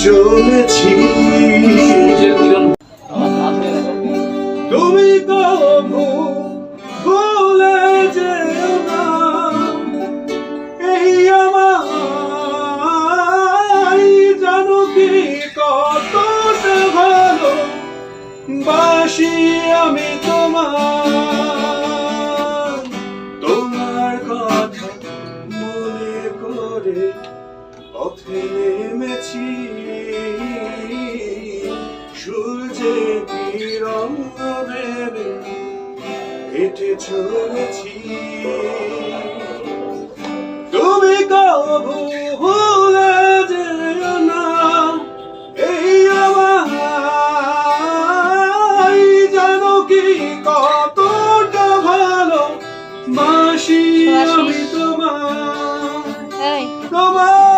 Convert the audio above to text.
চলেছি। তুমি কবু ভুলে যেও না এই আমার, জানো কি কতটা ভালো বাসি আমি তোমার। তোমার কথা মনে করে পথে নেমেছি, সূর্যে কিরণ ভেবে হেঁটে চলেছি। তুমি কবু ভুলে যেও না এই আমার, জানো কি কতটা ভালো বাসি আমি তোমার। তোমার